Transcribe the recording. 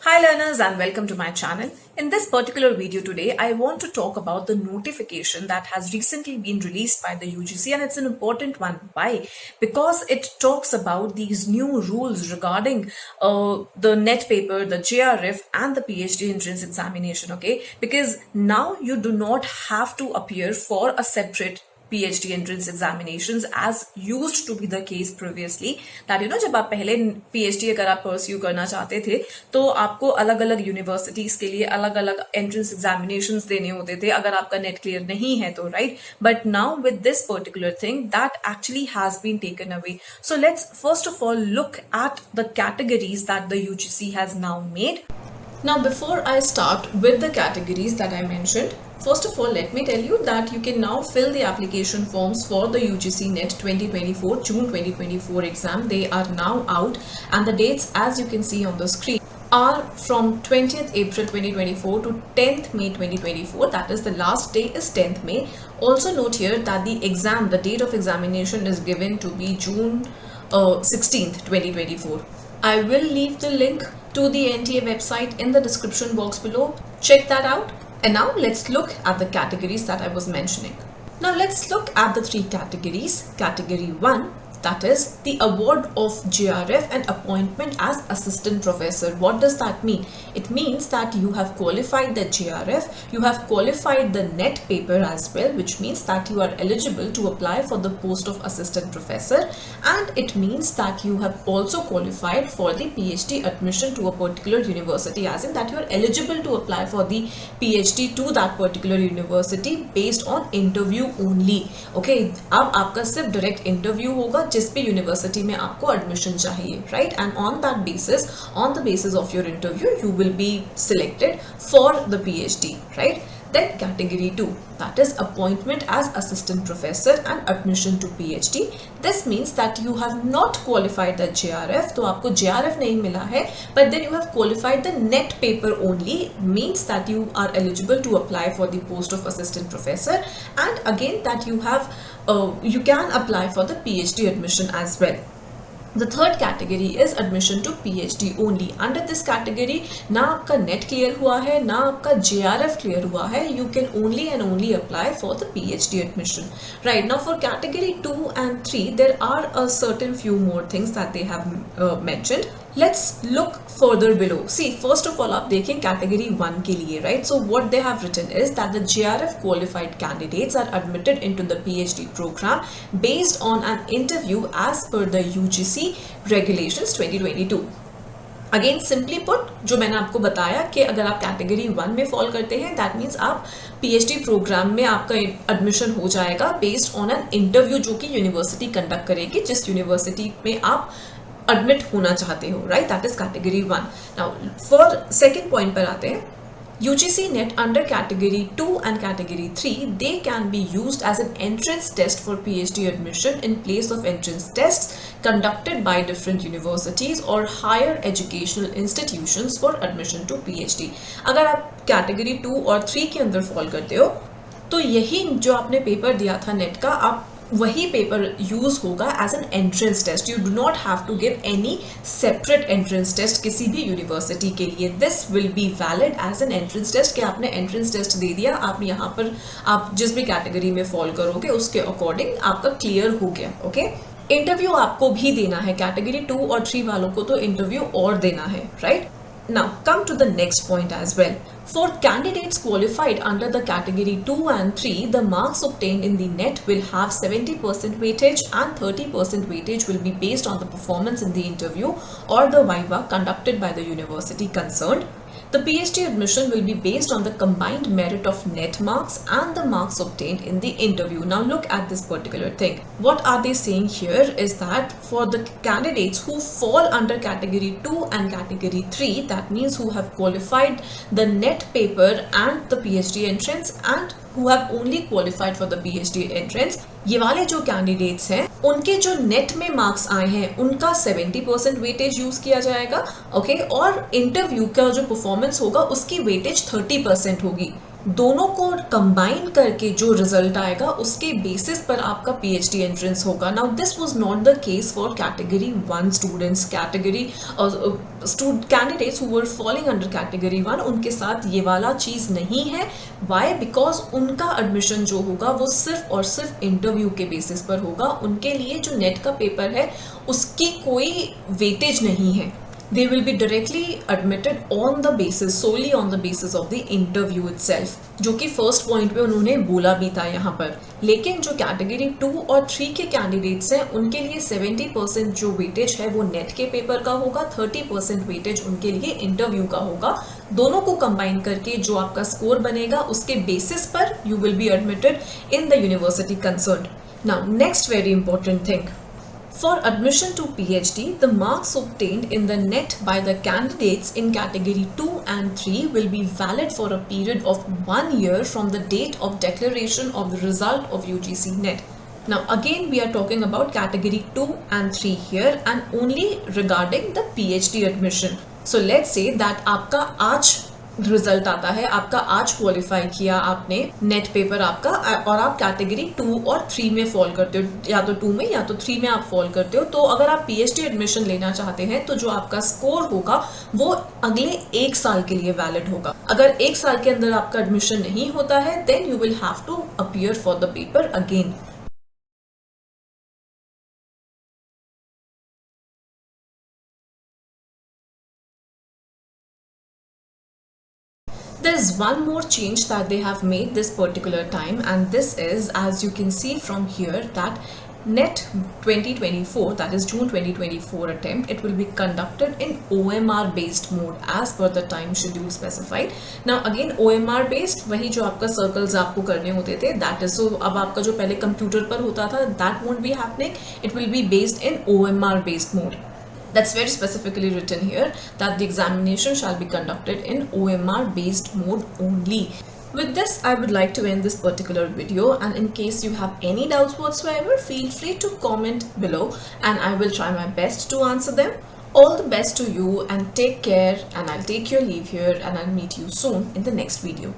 Hi learners and welcome to my channel. In this particular video today, I want to talk about the notification that has recently been released by the UGC, and it's an important one. Why? Because it talks about these new rules regarding the NET paper, the JRF and the PhD entrance examination, okay? Because now you do not have to appear for a separate PhD entrance examinations as used to be the case previously, that जब आप पहले PhD अगर आप pursue करना चाहते थे तो आपको अलग अलग यूनिवर्सिटीज के लिए अलग अलग एंट्रेंस एग्जामिनेशंस देने होते थे अगर आपका नेट क्लियर नहीं है तो, right? But now with this particular thing that actually has been taken away. So let's first of all look at the categories that the UGC has now made. Now, before I start with the categories that I mentioned, first of all, let me tell you that you can now fill the application forms for the UGC NET 2024 June 2024 exam. They are now out, and the dates, as you can see on the screen, are from 20th April 2024 to 10th May 2024. That is, the last day is 10th May. Also note here that the date of examination is given to be June 16th 2024. I will leave the link to the NTA website in the description box below. Check that out. And now let's look at the categories that I was mentioning. Now let's look at the three categories. Category 1, that is the award of JRF and appointment as assistant professor. What does that mean? It means that you have qualified the JRF, you have qualified the NET paper as well, which means that you are eligible to apply for the post of assistant professor, and it means that you have also qualified for the PhD admission to a particular university, as in that you are eligible to apply for the PhD to that particular university based on interview only. Okay, अब आपका सिर्फ direct interview होगा जिस भी university में आपको admission चाहिए, right? And on the basis of your interview, you will be selected for the PhD, right? Then category 2, that is appointment as assistant professor and admission to PhD. This means that you have not qualified the JRF, तो आपको JRF नहीं मिला है, but then you have qualified the NET paper only, means that you are eligible to apply for the post of assistant professor, and again that you can apply for the PhD admission as well. The third category is admission to PhD only. Under this category, ना आपका NET clear हुआ है, ना आपका JRF clear हुआ है, you can only and only apply for the PhD admission. Right, now for category 2 and 3, there are a certain few more things that they have mentioned. Let's look further below. See, first of all, आप देखें category 1 के लिए, right? So what they have written is that the JRF qualified candidates are admitted into the PhD program based on an interview as per the UGC regulations 2022. Again simply put, जो मैंने आपको बताया कि अगर आप category 1 में fall करते हैं, दैट मीन्स आप पीएचडी प्रोग्राम में आपका एडमिशन हो जाएगा बेस्ड ऑन एन इंटरव्यू जो कि यूनिवर्सिटी कंडक्ट करेगी जिस यूनिवर्सिटी में आप एडमिट होना चाहते हो, right? That is category 1. Now for second point पर आते हैं. UGC NET under category 2 and category 3, they can be used as an entrance test for PhD admission in place of entrance tests conducted by different universities or higher educational institutions for admission to PhD. अगर आप category 2 और 3 के अंदर fall करते हो तो यही जो आपने पेपर दिया था नेट का, आप वही पेपर यूज होगा as an entrance test. You do not have to give any separate entrance test किसी भी यूनिवर्सिटी के लिए. This will be valid as an entrance test कि आपने एंट्रेंस टेस्ट दे दिया, आप यहाँ पर आप जिस भी कैटेगरी में फॉल करोगे उसके अकॉर्डिंग आपका क्लियर हो गया. ओके, इंटरव्यू आपको भी देना है. कैटेगरी 2 और 3 वालों को तो इंटरव्यू और देना है, right? Now come to the next point as well. For candidates qualified under the category 2 and 3, the marks obtained in the NET will have 70% weightage and 30% weightage will be based on the performance in the interview or the viva conducted by the university concerned. The PhD admission will be based on the combined merit of NET marks and the marks obtained in the interview. Now look at this particular thing. What are they saying here is that for the candidates who fall under category 2 and category 3, that means who have qualified the NET paper and the PhD entrance and who have only qualified for the PhD entrance, ये वाले जो candidates हैं उनके जो net में marks आए हैं उनका 70% वेटेज यूज किया जाएगा. ओके, और इंटरव्यू का जो परफॉर्मेंस होगा उसकी वेटेज 30% होगी. दोनों को कंबाइन करके जो रिजल्ट आएगा उसके बेसिस पर आपका पीएचडी एंट्रेंस होगा. Now this was not the case for category 1 students. Category candidates who were falling under category 1, उनके साथ ये वाला चीज नहीं है. व्हाई? बिकॉज उनका एडमिशन जो होगा वो सिर्फ और सिर्फ इंटरव्यू के बेसिस पर होगा. उनके लिए जो नेट का पेपर है उसकी कोई वेटेज नहीं है. They will be directly admitted on the basis, solely on the basis of the interview itself, जो कि फर्स्ट पॉइंट पे उन्होंने बोला भी था यहाँ पर. लेकिन जो कैटेगरी 2 और 3 के कैंडिडेट्स हैं उनके लिए 70% जो वेटेज है वो नेट के पेपर का होगा, 30% वेटेज उनके लिए इंटरव्यू का होगा. दोनों को कंबाइन करके जो आपका स्कोर बनेगा उसके बेसिस पर you will be admitted in the university concerned. Now next very important thing. For admission to PhD, the marks obtained in the NET by the candidates in category 2 and 3 will be valid for a period of 1 year from the date of declaration of the result of UGC NET. Now again we are talking about category 2 and 3 here and only regarding the PhD admission. So let's say that आपका आज result आता है, आपका आज qualify किया आपने net paper आपका, और आप कैटेगरी 2 और 3 में फॉल करते हो, या तो 2 में या तो 3 में आप फॉल करते हो. तो अगर आप पीएचडी एडमिशन लेना चाहते हैं तो जो आपका स्कोर होगा वो अगले 1 साल के लिए वैलिड होगा. अगर 1 साल के अंदर आपका एडमिशन नहीं होता है then you will have to appear for the paper again. There's one more change that they have made this particular time, and this is, as you can see from here, that NET 2024, that is June 2024 attempt, it will be conducted in OMR based mode as per the time schedule specified. Now again OMR based, वही जो आपका circles आपको करने होते थे, that is, so अब आपका जो पहले कंप्यूटर पर होता था that won't be happening, it will be based in OMR based mode. That's very specifically written here that the examination shall be conducted in OMR based mode only. With this, I would like to end this particular video, and in case you have any doubts whatsoever, feel free to comment below and I will try my best to answer them. All the best to you and take care, and I'll take your leave here and I'll meet you soon in the next video.